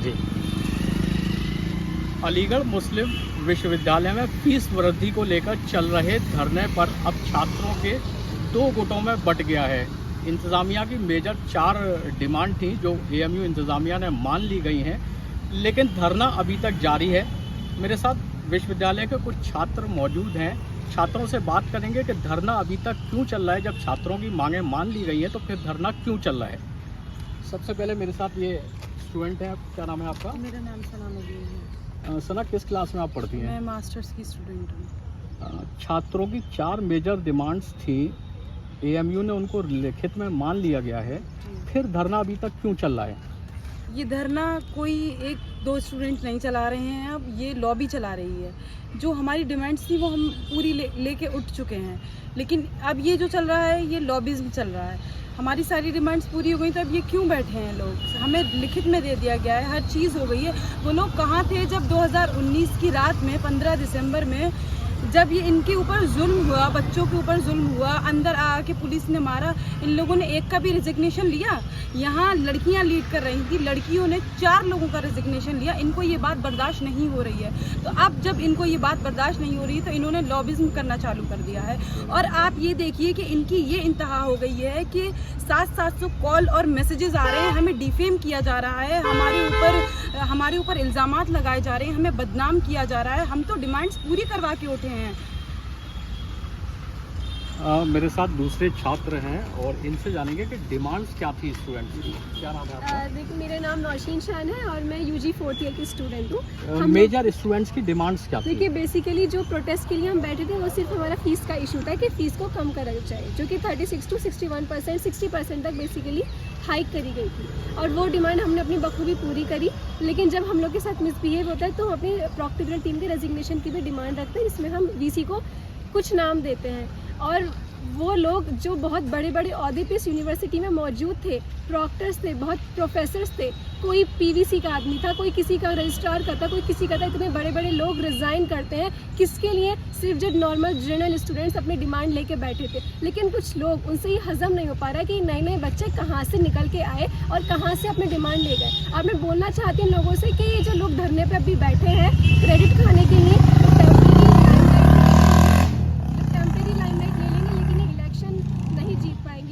जी। अलीगढ़ मुस्लिम विश्वविद्यालय में फीस वृद्धि को लेकर चल रहे धरने पर अब छात्रों के 2 गुटों में बंट गया है। इंतज़ामिया की मेजर 4 डिमांड थी जो एएमयू इंतज़ामिया ने मान ली गई हैं, लेकिन धरना अभी तक जारी है। मेरे साथ विश्वविद्यालय के कुछ छात्र मौजूद हैं। छात्रों से बात करेंगे कि धरना अभी तक क्यों चल रहा है। जब छात्रों की मांगें मान ली गई हैं तो फिर धरना क्यों चल रहा है। सबसे पहले मेरे साथ ये स्टूडेंट है, क्या नाम है आपका? मेरा नाम सना नबी है। सना, किस क्लास में आप पढ़ती हैं? मैं मास्टर्स की स्टूडेंट हूँ। छात्रों की 4 मेजर डिमांड्स थी, एएमयू ने उनको लिखित में मान लिया गया है, फिर धरना अभी तक क्यों चल रहा है? ये धरना कोई 1-2 स्टूडेंट नहीं चला रहे हैं, अब ये लॉबी चला रही है। जो हमारी डिमांड्स थी वो हम पूरी लेके उठ चुके हैं, लेकिन अब ये जो चल रहा है ये लॉबीज़ चल रहा है। हमारी सारी डिमांड्स पूरी हो गई तो अब ये क्यों बैठे हैं लोग? हमें लिखित में दे दिया गया है, हर चीज़ हो गई है। वो लोग कहाँ थे जब 2019 की रात में 15 दिसंबर में जब ये इनके ऊपर जुल्म हुआ, बच्चों के ऊपर जुल्म हुआ, अंदर आके पुलिस ने मारा, इन लोगों ने एक का भी रिजिग्नेशन लिया? यहाँ लड़कियाँ लीड कर रही थी, लड़कियों ने 4 लोगों का रिजिग्नेशन लिया। इनको ये बात बर्दाश्त नहीं हो रही है, तो अब जब इनको ये बात बर्दाश्त नहीं हो रही तो इन्होंने लॉबिज्म करना चालू कर दिया है। और आप ये देखिए कि इनकी ये इंतहा हो गई है कि 700 कॉल और मैसेजेस आ रहे हैं, हमें डिफेम किया जा रहा है, हमारे ऊपर इल्ज़ामात लगाए जा रहे हैं, हमें बदनाम किया जा रहा है। हम तो डिमांड्स पूरी करवा के उठे हैं। मेरे साथ दूसरे छात्र हैं और इनसे जानेंगे कि डिमांड्स क्या थी स्टूडेंट्स की। क्या नाम है आपका? देखिए, मेरा नाम नौशीन शान है और मैं यूजी 4th ईयर की स्टूडेंट हूँ। मेजर स्टूडेंट्स की डिमांड्स क्या थी? देखिए, बेसिकली जो प्रोटेस्ट के लिए हम बैठे थे वो सिर्फ हमारा फीस का इशू था कि फ़ीस को कम करा जाए, जो कि 36 to 61%, 60% तक बेसिकली हाइक करी गई थी। और वो डिमांड हमने अपनी बखूबी पूरी करी, लेकिन जब हम लोग के साथ मिसबिहेव होता है तो हम अपनी प्रोक्टोरियल टीम के रेजिग्नेशन की भी डिमांड रखते हैं, जिसमें हम वीसी को कुछ नाम देते हैं। और वो लोग जो बहुत बड़े बड़े ओहदे पे इस यूनिवर्सिटी में मौजूद थे, प्रॉक्टर्स थे, बहुत प्रोफेसर्स थे, कोई पीवीसी का आदमी था, कोई किसी का रजिस्ट्रार का था, कोई किसी का था। इतने बड़े बड़े लोग रिज़ाइन करते हैं किसके लिए? सिर्फ जो नॉर्मल जनरल स्टूडेंट्स अपनी डिमांड लेके बैठे थे। लेकिन कुछ लोग, उनसे ये हज़म नहीं हो पा रहा है कि नए नए बच्चे कहाँ से निकल के आए और कहाँ से अपनी डिमांड ले गए। अब मैं बोलना चाहती हूँ लोगों से कि ये जो लोग धरने पर अभी बैठे हैं क्रेडिट खाने के लिए,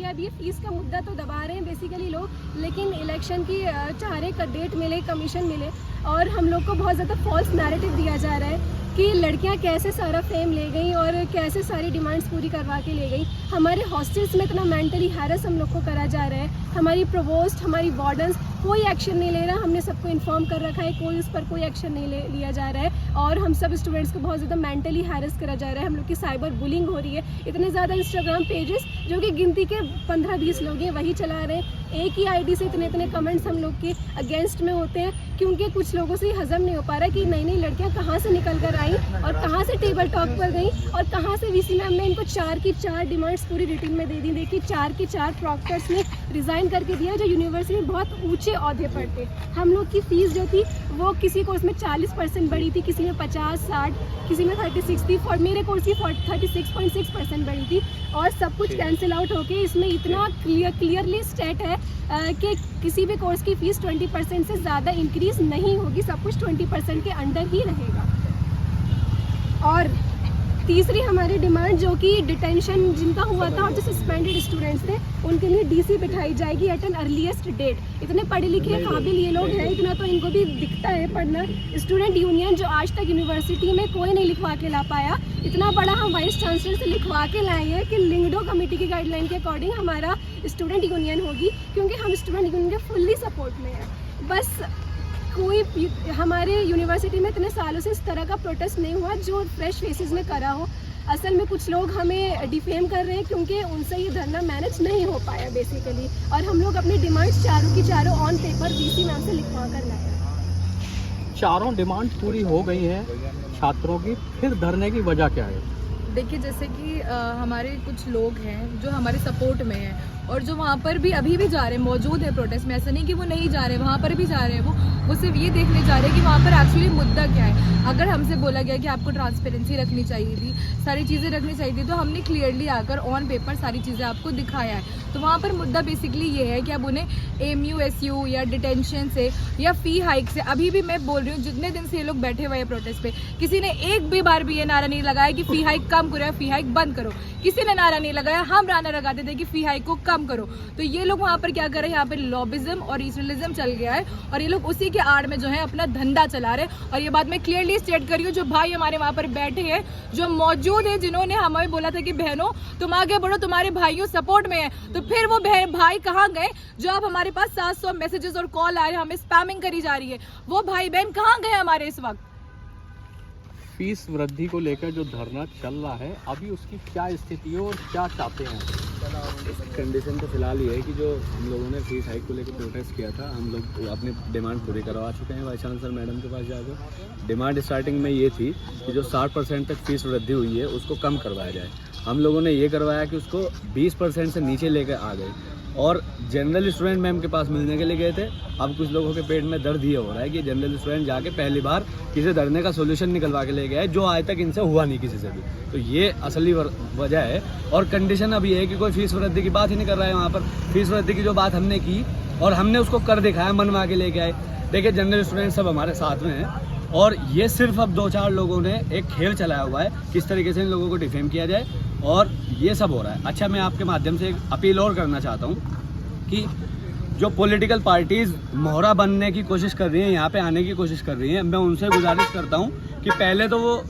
अब ये फीस का मुद्दा तो दबा रहे हैं बेसिकली लोग, लेकिन इलेक्शन की चाह रहे का डेट मिले, कमीशन मिले, और हम लोग को बहुत ज़्यादा फॉल्स नैरेटिव दिया जा रहा है कि लड़कियां कैसे सारा फेम ले गई और कैसे सारी डिमांड्स पूरी करवा के ले गई। हमारे हॉस्टल्स में इतना मेंटली हैरेस हम लोग को करा जा रहा है। हमारी प्रोवोस्ट, हमारी वार्डन्स कोई एक्शन नहीं ले रहा। हमने सबको इन्फॉर्म कर रखा है, कोई उस पर कोई एक्शन नहीं लिया जा रहा है। और हम सब स्टूडेंट्स को बहुत ज़्यादा मेंटली हैरेस करा जा रहा है। हम लोग की साइबर बुलिंग हो रही है। इतने ज़्यादा इंस्टाग्राम पेजेस जो कि गिनती के 15-20 लोग हैं वही चला रहे हैं। एक ही आईडी से इतने इतने कमेंट्स हम लोग के अगेंस्ट में होते हैं, क्योंकि कुछ लोगों से हजम नहीं हो पा रहा है कि नई नई लड़कियां कहाँ से निकल कर आई और कहाँ से टेबल टॉक पर गई और कहाँ से वीसी मैम ने इनको 4 की 4 डिमांड्स पूरी रिटर्न में दे दी। देखिए, 4 की 4 प्रॉक्टर्स ने रिज़ाइन करके दिया जो यूनिवर्सिटी में बहुत ऊंचे ओहदे पर थे। हम लोग की फ़ीस जो थी वो किसी कोर्स में 40% बढ़ी थी, किसी में 50-60, किसी में 36 थी, और मेरे कोर्स की 36.6% बढ़ी थी। और सब कुछ कैंसिल आउट होके इसमें इतना क्लियरली स्टेट है कि किसी भी कोर्स की फ़ीस 20% से ज़्यादा इंक्रीज़ नहीं होगी, सब कुछ 20% के अंडर ही रहेगा। और तीसरी हमारी डिमांड जो कि डिटेंशन जिनका हुआ था और जो सस्पेंडेड स्टूडेंट्स थे उनके लिए डीसी बिठाई जाएगी एट एन अर्लीस्ट डेट। इतने पढ़े लिखे काबिल ये लोग हैं, इतना तो इनको भी दिखता है पढ़ना। स्टूडेंट यूनियन जो आज तक यूनिवर्सिटी में कोई नहीं लिखवा के ला पाया, इतना बड़ा हम वाइस चांसलर से लिखवा के लाए हैं कि लिंगडो कमेटी की गाइडलाइन के अकॉर्डिंग हमारा स्टूडेंट यूनियन होगी, क्योंकि हम स्टूडेंट यूनियन के फुल्ली सपोर्ट में हैं। बस कोई हमारे यूनिवर्सिटी में इतने सालों से इस तरह का प्रोटेस्ट नहीं हुआ जो फ्रेश फेसेस में करा हो। असल में कुछ लोग हमें डिफेम कर रहे हैं क्योंकि उनसे ये धरना मैनेज नहीं हो पाया बेसिकली, और हम लोग अपनी डिमांड्स चारों की चारों ऑन पेपर वीसी मैम से लिखवा कर लाए। चारों डिमांड पूरी हो गई हैं छात्रों की, फिर धरने की वजह क्या है? देखिए, जैसे कि हमारे कुछ लोग हैं जो हमारे सपोर्ट में हैं, और जो वहाँ पर भी अभी भी जा रहे हैं, मौजूद है प्रोटेस्ट में, ऐसा नहीं कि वो नहीं जा रहे, वहाँ पर भी जा रहे हैं। वो सिर्फ ये देखने जा रहे हैं कि वहाँ पर एक्चुअली मुद्दा क्या है। अगर हमसे बोला गया कि आपको ट्रांसपेरेंसी रखनी चाहिए थी, सारी चीज़ें रखनी चाहिए थी, तो हमने क्लियरली आकर ऑन पेपर सारी चीज़ें आपको दिखाया है। तो वहाँ पर मुद्दा बेसिकली ये है कि अब उन्हें AMU-SU या डिटेंशन से या फ़ी हाइक से, अभी भी मैं बोल रही हूँ जितने दिन से ये लोग बैठे हुए हैं प्रोटेस्ट पे, किसी ने एक भी बार भी ये नारा नहीं लगाया कि फ़ी हाइक कम करो या फ़ी हाइक बंद करो। किसी ने नारा नहीं लगाया, हम नारा लगाते थे कि फ़ी हाइक को कम करो। तो ये लोग वहाँ पर क्या कर रहे हैं, यहाँ पर लॉबिज्म और रीजनलिज्म चल गया है और ये लोग उसी के आड़ में जो है अपना धंधा चला रहे हैं। और ये बात मैं क्लियरली स्टेट कर रही हूँ, जो भाई हमारे वहाँ पर बैठे हैं, जो मौजूद है, जिन्होंने हमें बोला था कि बहनों तुम आगे बढ़ो, तुम्हारे भाइयों सपोर्ट में है, तो फिर वो भाई कहाँ गए? जो अब हमारे पास 700 मैसेजेस और कॉल आ रहे हैं, हमें स्पैमिंग करी जा रही है, वो भाई बहन कहाँ गए हमारे इस वक्त? फीस वृद्धि को लेकर जो धरना चल रहा है, अभी उसकी क्या स्थिति है और क्या चाहते हैं? कंडीशन तो फिलहाल ये है कि जो हम लोगों ने फीस हाइक को लेकर प्रोटेस्ट किया था, हम लोग अपनी डिमांड पूरी करवा चुके हैं वाइस चांसलर मैडम के पास जाकर। डिमांड स्टार्टिंग में ये थी कि जो 60% तक फीस वृद्धि हुई है उसको कम करवाया जाए। हम लोगों ने ये करवाया कि उसको 20% से नीचे लेकर आ गए और जनरल स्टूडेंट मैम के पास मिलने के लिए गए थे। अब कुछ लोगों के पेट में दर्द ये हो रहा है कि जनरल स्टूडेंट जाके पहली बार किसी धरने का सोल्यूशन निकलवा के ले गया है, जो आज तक इनसे हुआ नहीं किसी से भी। तो ये असली वजह है। और कंडीशन अब ये है कि कोई फीस वृद्धि की बात ही नहीं कर रहा है। वहाँ पर फीस वृद्धि की जो बात हमने की और हमने उसको कर दिखाया, मनवा के लेके आए। देखिए जनरल स्टूडेंट सब हमारे साथ में हैं और ये सिर्फ अब 2-4 लोगों ने एक खेल चलाया हुआ है किस तरीके से इन लोगों को डिफेम किया जाए, और ये सब हो रहा है। अच्छा, मैं आपके माध्यम से एक अपील और करना चाहता हूँ कि जो पॉलिटिकल पार्टीज़ मोहरा बनने की कोशिश कर रही हैं, यहाँ पे आने की कोशिश कर रही हैं, मैं उनसे गुजारिश करता हूँ कि पहले तो वो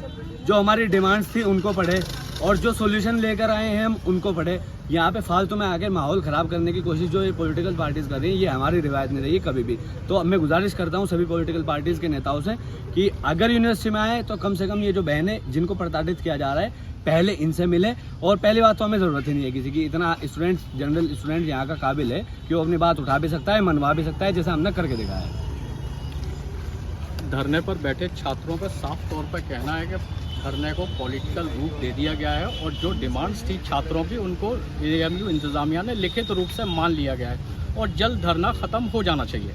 जो हमारी डिमांड्स थी उनको पढ़े और जो सॉल्यूशन लेकर आए हैं हम उनको पढ़े। यहाँ पे फालतू में आकर माहौल ख़राब करने की कोशिश जो ये पॉलिटिकल पार्टीज़ कर रही हैं, ये हमारी रिवायत नहीं रही कभी भी। तो अब मैं गुजारिश करता हूँ सभी पॉलिटिकल पार्टीज़ के नेताओं से कि अगर यूनिवर्सिटी में आए तो कम से कम ये जो बहनें जिनको प्रताड़ित किया जा रहा है, पहले इनसे मिले। और पहली बात तो हमें ज़रूरत ही नहीं है किसी की, इतना स्टूडेंट जनरल स्टूडेंट यहाँ का काबिल है कि वो अपनी बात उठा भी सकता है, मनवा भी सकता है, जैसे हमने करके दिखाया है। धरने पर बैठे छात्रों का साफ तौर पर कहना है कि धरने को पॉलिटिकल रूप दे दिया गया है और जो डिमांड्स थी छात्रों की उनको AMU इंतज़ामिया ने लिखित रूप से मान लिया गया है और जल्द धरना ख़त्म हो जाना चाहिए।